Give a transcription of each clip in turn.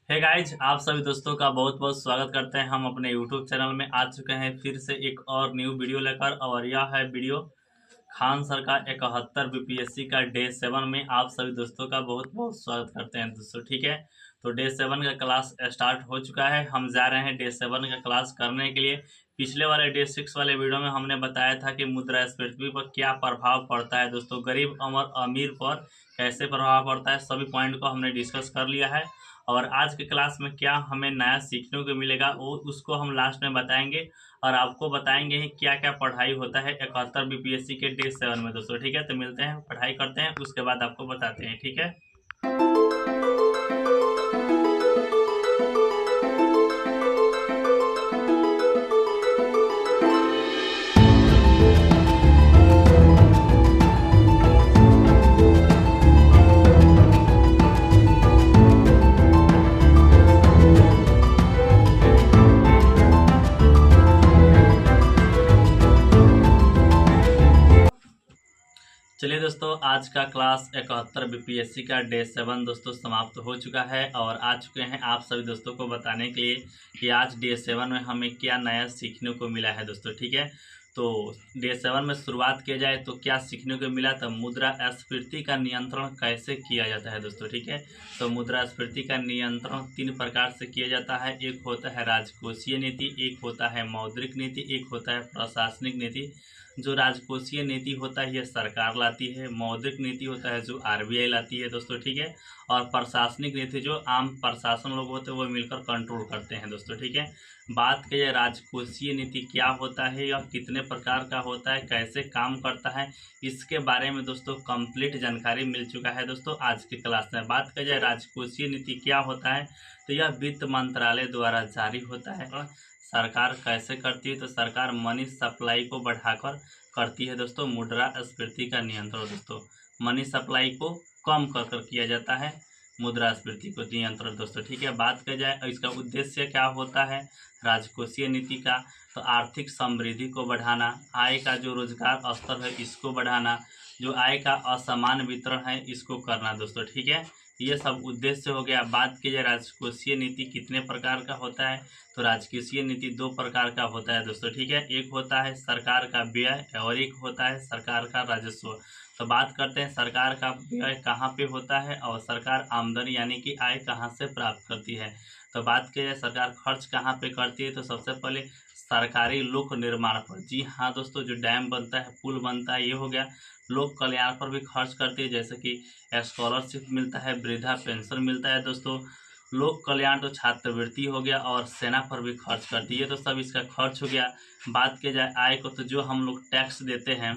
Hey guys, आप सभी दोस्तों का बहुत बहुत स्वागत करते हैं। हम अपने यूट्यूब चैनल में आ चुके हैं फिर से एक और न्यू वीडियो लेकर। और यह है वीडियो खान सर का 71 बीपीएससी का डे 7 में आप सभी दोस्तों का बहुत बहुत स्वागत करते हैं दोस्तों। ठीक है, तो डे 7 का क्लास स्टार्ट हो चुका है। हम जा रहे हैं डे 7 का क्लास करने के लिए। पिछले वाले डे 6 वाले वीडियो में हमने बताया था कि मुद्रास्फीति पर क्या प्रभाव पड़ता है दोस्तों, गरीब और अमीर पर कैसे प्रभाव पड़ता है, सभी पॉइंट को हमने डिस्कस कर लिया है। और आज के क्लास में क्या हमें नया सीखने को मिलेगा वो उसको हम लास्ट में बताएंगे। और आपको बताएंगे ही क्या क्या पढ़ाई होता है 71 बीपीएससी के डे 7 में दोस्तों। ठीक है, तो मिलते हैं, पढ़ाई करते हैं, उसके बाद आपको बताते हैं। ठीक है, चलिए दोस्तों, आज का क्लास 71 बीपीएससी का डे 7 दोस्तों समाप्त हो चुका है। और आ चुके हैं आप सभी दोस्तों को बताने के लिए कि आज डे 7 में हमें क्या नया सीखने को मिला है दोस्तों। ठीक है, तो डे 7 में शुरुआत किया जाए तो क्या सीखने को मिला, तो मुद्रास्फीति का नियंत्रण कैसे किया जाता है दोस्तों। ठीक है, तो मुद्रास्फीति का नियंत्रण 3 प्रकार से किया जाता है। एक होता है राजकोषीय नीति, एक होता है मौद्रिक नीति, एक होता है प्रशासनिक नीति। जो राजकोषीय नीति होता है ये सरकार लाती है, मौद्रिक नीति होता है जो आरबीआई लाती है दोस्तों। ठीक है, और प्रशासनिक नीति जो आम प्रशासन लोग होते हैं वो मिलकर कंट्रोल करते हैं दोस्तों। ठीक है, बात की जाए राजकोषीय नीति क्या होता है, यह कितने प्रकार का होता है, कैसे काम करता है, इसके बारे में दोस्तों कंप्लीट जानकारी मिल चुका है दोस्तों आज की क्लास में। बात की जाए राजकोषीय नीति क्या होता है, तो यह वित्त मंत्रालय द्वारा जारी होता है। सरकार कैसे करती है, तो सरकार मनी सप्लाई को बढ़ाकर करती है दोस्तों मुद्रास्फीति का नियंत्रण दोस्तों। मनी सप्लाई को कम कर कर किया जाता है मुद्रास्फीति को नियंत्रण दोस्तों। ठीक है, बात की जाए इसका उद्देश्य क्या होता है राजकोषीय नीति का, तो आर्थिक समृद्धि को बढ़ाना, आय का जो रोजगार स्तर है इसको बढ़ाना, जो आय का असमान वितरण है इसको करना दोस्तों। ठीक है, ये सब उद्देश्य हो गया। बात की जाए राजकोषीय नीति कितने प्रकार का होता है, तो राजकोषीय नीति 2 प्रकार का होता है दोस्तों। ठीक है, एक होता है सरकार का व्यय और एक होता है सरकार का राजस्व। तो बात करते हैं सरकार का व्यय कहाँ पे होता है और सरकार आमदनी यानी कि आय कहाँ से प्राप्त करती है। तो बात की जाए सरकार खर्च कहाँ पे करती है, तो सबसे पहले सरकारी लोक निर्माण पर। जी हाँ दोस्तों, जो डैम बनता है, पुल बनता है, ये हो गया। लोक कल्याण पर भी खर्च करती है, जैसे कि स्कॉलरशिप मिलता है, वृद्धा पेंशन मिलता है दोस्तों। लोक कल्याण तो छात्रवृत्ति हो गया, और सेना पर भी खर्च करती है, तो सब इसका खर्च हो गया। बात की जाए आय को, तो जो हम लोग टैक्स देते हैं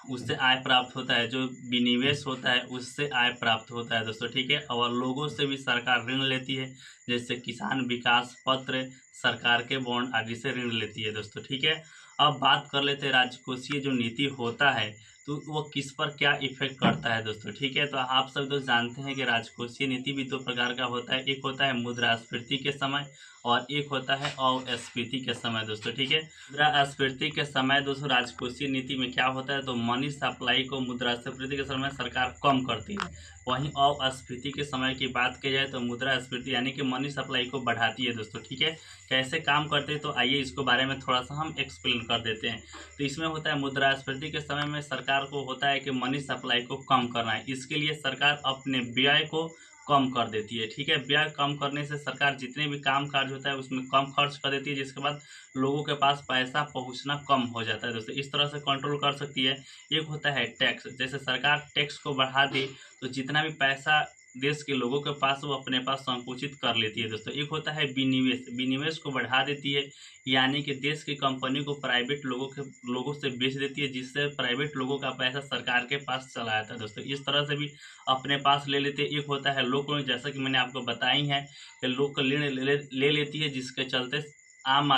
उससे आय प्राप्त होता है, जो विनिवेश होता है उससे आय प्राप्त होता है दोस्तों। ठीक है, और लोगों से भी सरकार ऋण लेती है, जैसे किसान विकास पत्र, सरकार के बॉन्ड आदि से ऋण लेती है दोस्तों। ठीक है, अब बात कर लेते हैं राजकोषीय जो नीति होता है तो वो किस पर क्या इफेक्ट करता है दोस्तों। ठीक है, तो आप सब दोस्त जानते हैं कि राजकोषीय नीति भी 2 प्रकार का होता है। एक होता है मुद्रास्फीति के समय और एक होता है अस्फीति के समय दोस्तों। ठीक है, मुद्रास्फीति के समय दोस्तों राजकोषीय नीति में क्या होता है, तो मनी सप्लाई को मुद्रास्फीति के समय सरकार कम करती है। वहीं अस्फीति के समय की बात की जाए तो मुद्रास्फीति यानी कि मनी सप्लाई को बढ़ाती है दोस्तों। ठीक है, कैसे काम करते हैं, तो आइए इसको बारे में थोड़ा सा हम एक्सप्लेन कर देते हैं। तो इसमें होता है मुद्रास्फीति के समय में सरकार को होता है कि मनी सप्लाई को कम करना है, इसके लिए सरकार अपने व्यय को कम कर देती है। ठीक है, व्यय कम करने से सरकार जितने भी काम काज होता है उसमें कम खर्च कर देती है, जिसके बाद लोगों के पास पैसा पहुंचना कम हो जाता है दोस्तों। इस तरह से कंट्रोल कर सकती है। एक होता है टैक्स, जैसे सरकार टैक्स को बढ़ा दे तो जितना भी पैसा देश के लोगों के पास वो अपने पास संकुचित कर लेती है दोस्तों। एक होता है विनिवेश, विनिवेश को बढ़ा देती है, यानी कि देश की कंपनी को प्राइवेट लोगों से बेच देती है, जिससे प्राइवेट लोगों का पैसा सरकार के पास चला जाता है दोस्तों। इस तरह से भी अपने पास ले लेते हैं। एक होता है लोक ऋण, जैसा कि मैंने आपको बताई है कि लोक ऋण ले लेती है, जिसके चलते आम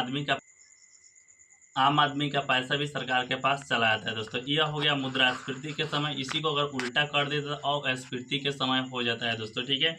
आदमी का पैसा भी सरकार के पास चला जाता है दोस्तों। यह हो गया मुद्रास्फीति के समय। इसी को अगर उल्टा कर दे तो अस्फीति के समय हो जाता है दोस्तों। ठीक है,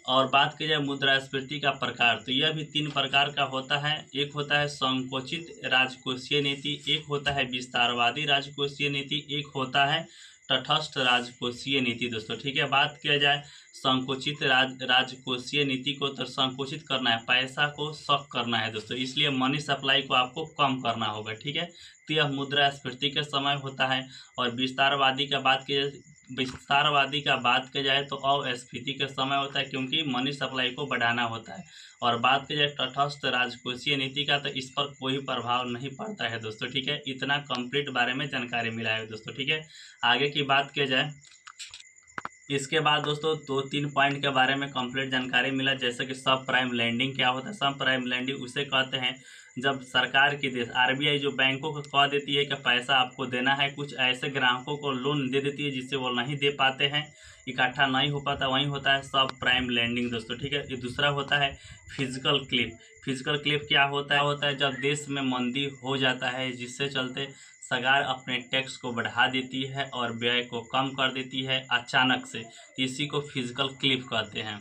और बात की जाए मुद्रास्फीति का प्रकार, तो यह भी 3 प्रकार का होता है। एक होता है संकुचित राजकोषीय नीति, एक होता है विस्तारवादी राजकोषीय नीति, एक होता है तटस्थ राजकोषीय नीति दोस्तों। ठीक है, बात किया जाए संकुचित राजकोषीय नीति को, तो संकुचित करना है, पैसा को सक करना है दोस्तों, इसलिए मनी सप्लाई को आपको कम करना होगा। ठीक है, तो यह मुद्रास्फीति के समय होता है। और विस्तारवादी का बात किया जाए तो अस्फीति के समय होता है, क्योंकि मनी सप्लाई को बढ़ाना होता है। और बात की जाए तटस्थ राजकोषीय नीति का, तो इस पर कोई प्रभाव नहीं पड़ता है दोस्तों। ठीक है, इतना कंप्लीट बारे में जानकारी मिला है दोस्तों। ठीक है, आगे की बात की जाए, इसके बाद दोस्तों 2-3 पॉइंट के बारे में कंप्लीट जानकारी मिला, जैसे कि सब प्राइम लैंडिंग क्या होता है। सब प्राइम लैंडिंग उसे कहते हैं जब सरकार की देश आरबीआई जो बैंकों को कह देती है कि पैसा आपको देना है, कुछ ऐसे ग्राहकों को लोन दे देती है जिससे वो नहीं दे पाते हैं, इकट्ठा नहीं हो पाता, वहीं होता है सब प्राइम लैंडिंग दोस्तों। ठीक है, ये दूसरा होता है फिजिकल क्लिफ। फिजिकल क्लिफ क्या होता है जब देश में मंदी हो जाता है, जिससे चलते सरकार अपने टैक्स को बढ़ा देती है और व्यय को कम कर देती है अचानक से, इसी को फिजिकल क्लिफ कहते हैं।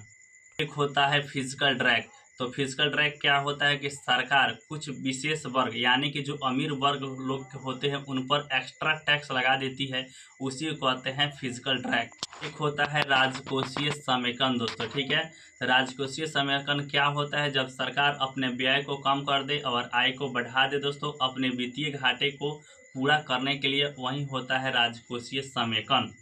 एक होता है फिजिकल ड्रैग। तो फिजिकल ड्रैग क्या होता है कि सरकार कुछ विशेष वर्ग यानी कि जो अमीर वर्ग लोग होते हैं उन पर एक्स्ट्रा टैक्स लगा देती है, उसी को कहते हैं फिजिकल ड्रैग। एक होता है राजकोषीय समेकन दोस्तों। ठीक है, राजकोषीय समेकन क्या होता है जब सरकार अपने व्यय को कम कर दे और आय को बढ़ा दे दोस्तों, अपने वित्तीय घाटे को पूरा करने के लिए, वही होता है राजकोषीय समेकन।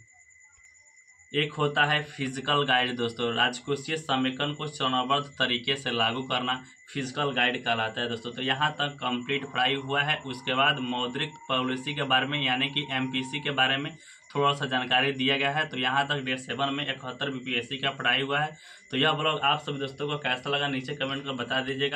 एक होता है फिजिकल गाइड दोस्तों। राजकोषीय समेकन को चरणबद्ध तरीके से लागू करना फिजिकल गाइड कहलाता है दोस्तों। तो यहाँ तक कंप्लीट पढ़ाई हुआ है। उसके बाद मौद्रिक पॉलिसी के बारे में यानी कि एमपीसी के बारे में थोड़ा सा जानकारी दिया गया है। तो यहाँ तक डे 7 में 71 बीपीएससी का पढ़ाई हुआ है। तो यह ब्लॉग आप सभी दोस्तों को कैसा लगा नीचे कमेंट कर बता दीजिएगा।